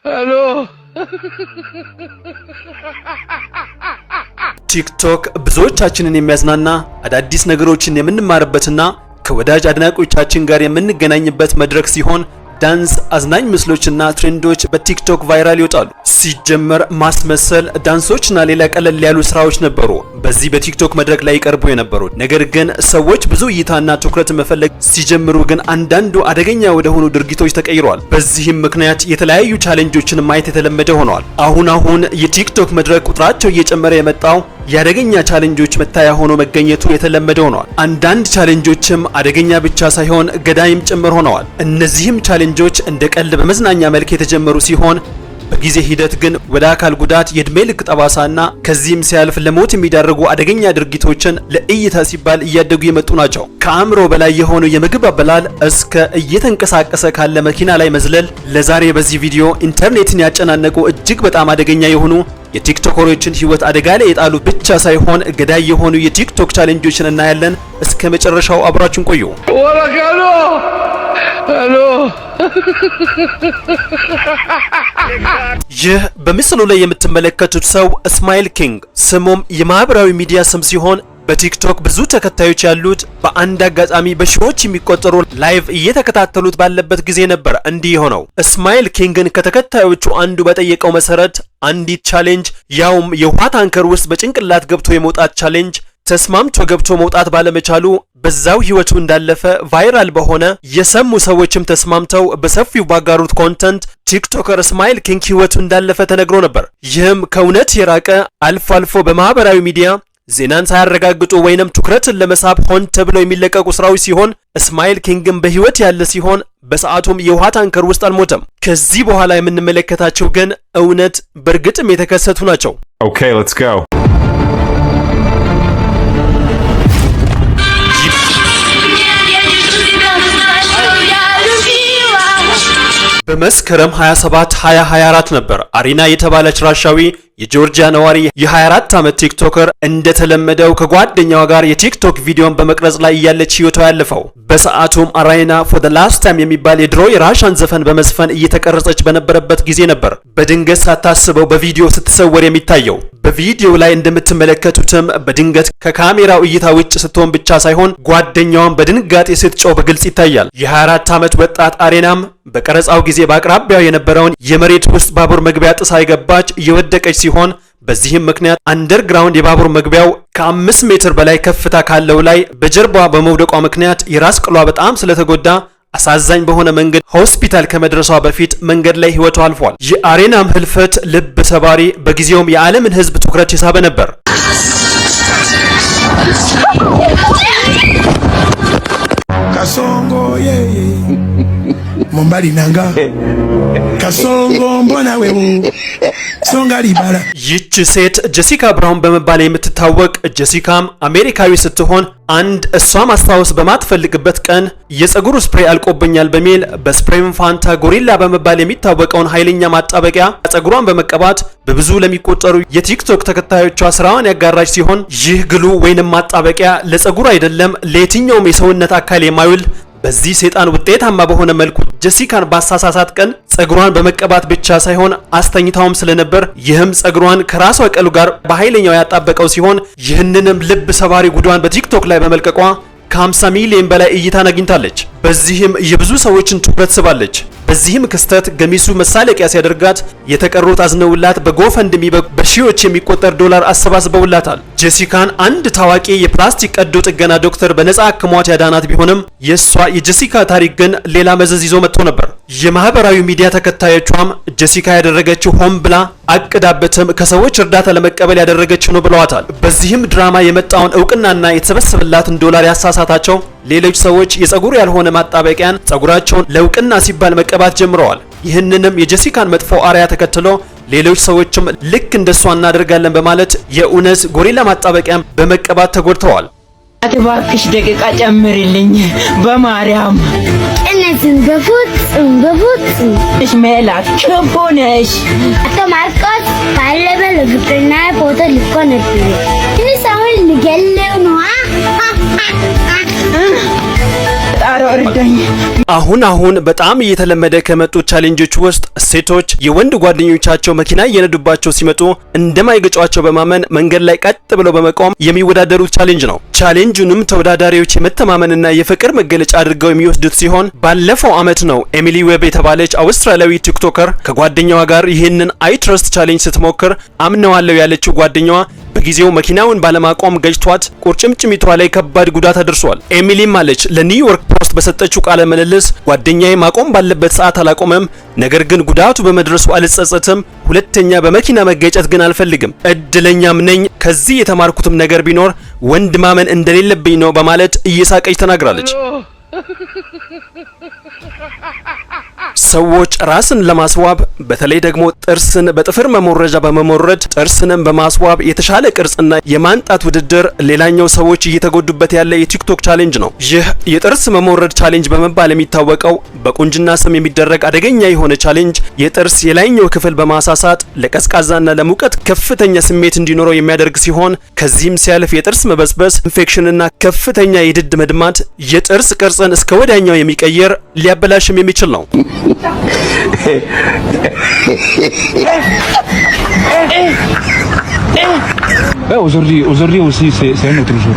Hello. ቲክቶክ ብዙዎቻችንን የሚያዝናና አዳዲስ ነገሮችን የምንማርበትና ከወዳጅ አድናቂዎቻችን ጋር የምንገናኝበት መድረክ ሲሆን ዳንስ፣ አዝናኝ ምስሎችና ትሬንዶች በቲክቶክ ቫይራል ይወጣሉ። ሲጀመር ማስመሰል፣ ዳንሶችና ሌላ ቀለል ያሉ ስራዎች ነበሩ በዚህ በቲክቶክ መድረክ ላይ ይቀርቡ የነበሩት። ነገር ግን ሰዎች ብዙ እይታና ትኩረት መፈለግ ሲጀምሩ ግን አንዳንዱ አደገኛ ወደ ሆኑ ድርጊቶች ተቀይረዋል። በዚህም ምክንያት የተለያዩ ቻሌንጆችን ማየት የተለመደ ሆኗል። አሁን የቲክቶክ መድረክ ቁጥራቸው እየጨመረ የመጣው የአደገኛ ቻሌንጆች መታያ ሆኖ መገኘቱ የተለመደ ሆኗል። አንዳንድ ቻሌንጆችም አደገኛ ብቻ ሳይሆን ገዳይም ጭምር ሆነዋል። እነዚህም ቻሌንጆች እንደ ቀልድ በመዝናኛ መልክ የተጀመሩ ሲሆን በጊዜ ሂደት ግን ወደ አካል ጉዳት፣ የእድሜ ልክ ጠባሳና ከዚህም ሲያልፍ ለሞት የሚዳርጉ አደገኛ ድርጊቶችን ለእይታ ሲባል እያደጉ የመጡ ናቸው። ከአእምሮ በላይ የሆኑ የምግብ አበላል እስከ እየተንቀሳቀሰ ካለ መኪና ላይ መዝለል። ለዛሬ በዚህ ቪዲዮ ኢንተርኔትን ያጨናነቁ እጅግ በጣም አደገኛ የሆኑ የቲክቶከሮችን ህይወት አደጋ ላይ የጣሉ ብቻ ሳይሆን ገዳይ የሆኑ የቲክቶክ ቻሌንጆችን እናያለን። እስከ መጨረሻው አብራችሁን ቆዩ። ይህ በምስሉ ላይ የምትመለከቱት ሰው ስማይል ኪንግ፣ ስሙም የማህበራዊ ሚዲያ ስም ሲሆን በቲክቶክ ብዙ ተከታዮች ያሉት በአንድ አጋጣሚ በሺዎች የሚቆጠሩ ላይቭ እየተከታተሉት ባለበት ጊዜ ነበር እንዲህ ሆነው። ስማይል ኪንግን ከተከታዮቹ አንዱ በጠየቀው መሰረት አንዲት ቻሌንጅ፣ ያውም የውሃ ታንከር ውስጥ በጭንቅላት ገብቶ የመውጣት ቻሌንጅ ተስማምቶ ገብቶ መውጣት ባለመቻሉ በዛው ህይወቱ እንዳለፈ ቫይራል በሆነ የሰሙ ሰዎችም ተስማምተው በሰፊው ባጋሩት ኮንተንት ቲክቶከር ስማይል ኪንግ ህይወቱ እንዳለፈ ተነግሮ ነበር። ይህም ከእውነት የራቀ አልፎ አልፎ በማህበራዊ ሚዲያ ዜናን ሳያረጋግጡ ወይንም ትኩረትን ለመሳብ ሆን ተብለው የሚለቀቁ ስራዎች ሲሆን ስማይል ኪንግም በህይወት ያለ ሲሆን በሰዓቱም የውሃ ታንከር ውስጥ አልሞተም። ከዚህ በኋላ የምንመለከታቸው ግን እውነት በእርግጥም የተከሰቱ ናቸው። Okay, let's go. በመስከረም 27 2024 ነበር አሪና የተባለች ራሻዊ የጆርጂያ ነዋሪ የ24 ዓመት ቲክቶከር እንደተለመደው ከጓደኛዋ ጋር የቲክቶክ ቪዲዮን በመቅረጽ ላይ እያለች ህይወቷ ያለፈው። በሰዓቱም አራይና for the last time የሚባል የድሮ የራሻን ዘፈን በመስፈን እየተቀረጸች በነበረበት ጊዜ ነበር በድንገት ሳታስበው በቪዲዮ ስትሰወር የሚታየው። በቪዲዮ ላይ እንደምትመለከቱትም በድንገት ከካሜራው እይታ ውጭ ስትሆን ብቻ ሳይሆን ጓደኛዋን በድንጋጤ ስትጮህ በግልጽ ይታያል። የ24 ዓመት ወጣት አሬናም በቀረጻው ጊዜ በአቅራቢያው የነበረውን የመሬት ውስጥ ባቡር መግቢያ ጥሳ የገባች የወደቀች ሲሆን በዚህም ምክንያት አንደርግራውንድ የባቡር መግቢያው ከ5 ሜትር በላይ ከፍታ ካለው ላይ በጀርባዋ በመውደቋ ምክንያት የራስ ቅሏ በጣም ስለተጎዳ አሳዛኝ በሆነ መንገድ ሆስፒታል ከመድረሷ በፊት መንገድ ላይ ህይወቷ አልፏል። የአሬናም ህልፈት ልብ ሰባሪ፣ በጊዜውም የዓለምን ህዝብ ትኩረት የሳበ ነበር። Kasongo Mombali nanga Kasongo mbona wewe Songa libala። ይህች ሴት ጄሲካ ብራውን በመባል የምትታወቅ ጄሲካም አሜሪካዊ ስትሆን አንድ እሷ ማስታወስ በማትፈልግበት ቀን የፀጉር ስፕሬይ አልቆብኛል በሚል በስፕሬም ፋንታ ጎሪላ በመባል የሚታወቀውን ኃይለኛ ማጣበቂያ ፀጉሯን በመቀባት በብዙ ለሚቆጠሩ የቲክቶክ ተከታዮቿ ስራዋን ያጋራች ሲሆን ይህ ግሉ ወይንም ማጣበቂያ ለፀጉር አይደለም ለየትኛውም የሰውነት አካል የማይውል በዚህ ሰይጣን ውጤታማ በሆነ መልኩ ጄሲካን ባሳሳሳት ቀን ፀጉሯን በመቀባት ብቻ ሳይሆን አስተኝታውም ስለነበር ይህም ፀጉሯን ከራሷ ቀሉ ጋር በኃይለኛው ያጣበቀው ሲሆን ይህንንም ልብ ሰባሪ ጉዷን በቲክቶክ ላይ በመልቀቋ ከ50 ሚሊዮን በላይ እይታን አግኝታለች። በዚህም የብዙ ሰዎችን ትኩረት ስባለች። በዚህም ክስተት ገሚሱ መሳለቂያ ሲያደርጋት የተቀሩት አዝነውላት በጎፈንድሚ በሺዎች የሚቆጠር ዶላር አሰባስበውላታል። ጄሲካን አንድ ታዋቂ የፕላስቲክ ቀዶ ጥገና ዶክተር በነፃ አክሟት ያዳናት ቢሆንም የሷ የጄሲካ ታሪክ ግን ሌላ መዘዝ ይዞ መጥቶ ነበር። የማህበራዊ ሚዲያ ተከታዮቿም ጄሲካ ያደረገችው ሆን ብላ አቅዳበትም ከሰዎች እርዳታ ለመቀበል ያደረገችው ነው ብለዋታል። በዚህም ድራማ የመጣውን እውቅናና የተሰበሰበላትን ዶላር ያሳሳታቸው ሌሎች ሰዎች የፀጉር ያልሆነ ማጣበቂያን ፀጉራቸውን ለእውቅና ሲባል መቀባት ጀምረዋል። ይህንንም የጄሲካን መጥፎ አርያ ተከትሎ ሌሎች ሰዎችም ልክ እንደሷ እናደርጋለን በማለት የእውነት ጎሪላ ማጣበቂያን በመቀባት ተጎድተዋል። እባክሽ ደቂቃ ጨምሪልኝ በማርያም። እነዚህን በፍጹም እሽ ሜላት ክፉ ነሽ። አቶ ማርቆስ ባለበ ለፍቅርና ፎቶ ልኮ ነበር። ትንሽ አሁን ልገለው ነው። ጣሪ ኧረ እርዳኝ። አሁን በጣም እየተለመደ ከመጡ ቻሌንጆች ውስጥ ሴቶች የወንድ ጓደኞቻቸው መኪና እየነዱባቸው ሲመጡ እንደማይገጯቸው በማመን መንገድ ላይ ቀጥ ብለው በመቆም የሚወዳደሩት ቻሌንጅ ነው። ቻሌንጁንም ተወዳዳሪዎች የመተማመንና የፍቅር መገለጫ አድርገው የሚወስዱት ሲሆን ባለፈው ዓመት ነው ኤሚሊ ዌብ የተባለች አውስትራሊያዊ ቲክቶከር ከጓደኛዋ ጋር ይህንን አይ ትረስት ቻሌንጅ ስትሞክር አምነዋለሁ ያለችው ጓደኛዋ በጊዜው መኪናውን ባለማቆም ገጭቷት ቁርጭምጭሚቷ ላይ ከባድ ጉዳት አድርሷል። ኤሚሊም አለች ለኒውዮርክ ፖስት በሰጠችው ቃለ ምልልስ ጓደኛዬ ማቆም ባለበት ሰዓት አላቆመም፣ ነገር ግን ጉዳቱ በመድረሱ አልጸጸትም፣ ሁለተኛ በመኪና መገጨት ግን አልፈልግም፣ እድለኛም ነኝ። ከዚህ የተማርኩትም ነገር ቢኖር ወንድ ማመን እንደሌለብኝ ነው በማለት እየሳቀች ተናግራለች። ሰዎች ራስን ለማስዋብ በተለይ ደግሞ ጥርስን በጥፍር መሞረጃ በመሞረድ ጥርስንም በማስዋብ የተሻለ ቅርጽና የማንጣት ውድድር ሌላኛው ሰዎች እየተጎዱበት ያለ የቲክቶክ ቻሌንጅ ነው። ይህ የጥርስ መሞረድ ቻሌንጅ በመባል የሚታወቀው በቁንጅና ስም የሚደረግ አደገኛ የሆነ ቻሌንጅ የጥርስ የላይኛው ክፍል በማሳሳት ለቀዝቃዛና ለሙቀት ከፍተኛ ስሜት እንዲኖረው የሚያደርግ ሲሆን ከዚህም ሲያልፍ የጥርስ መበስበስ፣ ኢንፌክሽንና ከፍተኛ የድድ መድማት የጥርስ ቅርጽን እስከ ወዲያኛው የሚቀየር ሊያበላሽም የሚችል ነው። aujourd'hui aussi c'est un autre jour.